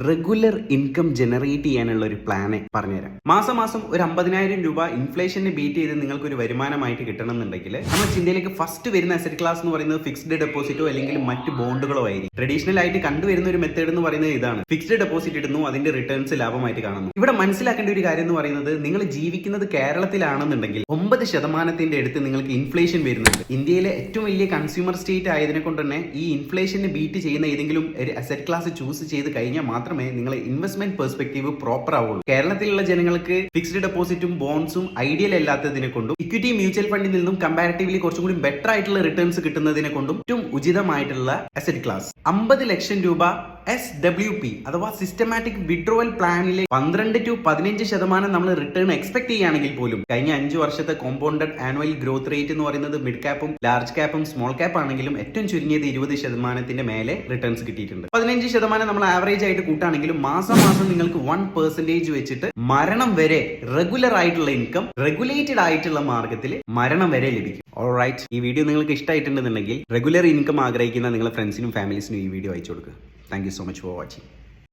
Regular income generate ചെയ്യാനുള്ള ഒരു plan പറഞ്ഞുതരാം. മാസം ഒരു 50,000 രൂപ ഇൻഫ്ലേഷനെ ബീറ്റ് ചെയ്ത് നിങ്ങൾക്ക് ഒരു വരുമാനമായിട്ട് കിട്ടണമെന്നുണ്ടെങ്കിൽ നമ്മുടെ ചിന്തയിലേക്ക് ഫസ്റ്റ് വരുന്ന അസറ്റ് ക്ലാസ് എന്ന് പറയുന്നത് ഫിക്സ്ഡ് ഡെപ്പോസിറ്റോ അല്ലെങ്കിൽ മറ്റ് ബോണ്ടുകളോ ആയിരിക്കും. ട്രഡീഷണൽ ആയിട്ട് കണ്ടുവരുന്ന ഒരു മെത്തേഡ് എന്ന് പറയുന്നത് ഇതാണ്. ഫിക്സ്ഡ് ഡെപ്പോസിറ്റ് ഇടുന്നു, അതിന്റെ റിട്ടേൺസ് ലാഭമായിട്ട് കാണുന്നു. ഇവിടെ മനസ്സിലാക്കേണ്ട ഒരു കാര്യം എന്ന് പറയുന്നത്, നിങ്ങൾ ജീവിക്കുന്നത് കേരളത്തിലാണെന്നുണ്ടെങ്കിൽ 9% അടുത്ത് നിങ്ങൾക്ക് ഇൻഫ്ലേഷൻ വരുന്നുണ്ട്. ഇന്ത്യയിലെ ഏറ്റവും വലിയ കൺസ്യൂമർ സ്റ്റേറ്റ് ആയതിനെ കൊണ്ട് തന്നെ ഈ ഇൻഫ്ലേഷനെ ബീറ്റ് ചെയ്യുന്ന ഏതെങ്കിലും ഒരു അസറ്റ് ക്ലാസ് ചൂസ് ചെയ്ത് കഴിഞ്ഞാൽ മാത്രമേ നിങ്ങളെ ഇൻവെസ്റ്റ്മെന്റ് പെർസ്പെക്ടീവ് പ്രോപ്പർ ആവുള്ളൂ. കേരളത്തിലുള്ള ജനങ്ങൾക്ക് ഫിക്സ്ഡ് ഡെപ്പോസിറ്റും ബോൺസും ഐഡിയൽ അല്ലാത്തതിനെ കൊണ്ടും ഇക്വിറ്റി മ്യൂച്വൽ ഫണ്ടിൽ നിന്നും കമ്പാരിറ്റീവ്ലി കുറച്ചും കൂടി ബെറ്റർ ആയിട്ടുള്ള റിട്ടേൺസ് കിട്ടുന്നതിനെ കൊണ്ടും ഏറ്റവും ഉചിതമായിട്ടുള്ള അസറ്റ് ക്ലാസ് 50 ലക്ഷം രൂപ SWP അഥവാ സിസ്റ്റമാറ്റിക് വിഡ്രോവൽ പ്ലാനിലെ 12 to 15% നമ്മൾ റിട്ടേൺ എക്സ്പെക്ട് ചെയ്യുകയാണെങ്കിൽ പോലും കഴിഞ്ഞ 5 വർഷത്തെ കോമ്പൗണ്ടഡ് ആനുവൽ ഗ്രോത്ത് റേറ്റ് എന്ന് പറയുന്നത് മിഡ് ക്യാപ്പും ലാർജ് ക്യാപ്പും സ്മോൾ ക്യാപ്പ് ആണെങ്കിലും ഏറ്റവും ചുരുങ്ങിയത് 20% മേലെ റിട്ടേൺസ് കിട്ടിയിട്ടുണ്ട്. 15% നമ്മൾ ആവറേജ് ആയിട്ട് കൂട്ടാണെങ്കിലും മാസം നിങ്ങൾക്ക് 1% വെച്ചിട്ട് മരണം വരെ റെഗുലർ ആയിട്ടുള്ള ഇൻകം റെഗുലേറ്റഡ് ആയിട്ടുള്ള മാർഗത്തിൽ മരണം വരെ ലഭിക്കും. ഓൾറൈറ്റ്, ഈ വീഡിയോ നിങ്ങൾക്ക് ഇഷ്ടമായിട്ടുണ്ടെന്നുണ്ടെങ്കിൽ റെഗുലർ ഇൻകം ആഗ്രഹിക്കുന്ന നിങ്ങളുടെ ഫ്രണ്ട്സിനും ഫാമിലീസിനും ഈ വീഡിയോ അയച്ചു കൊടുക്കുക. Thank you so much for watching.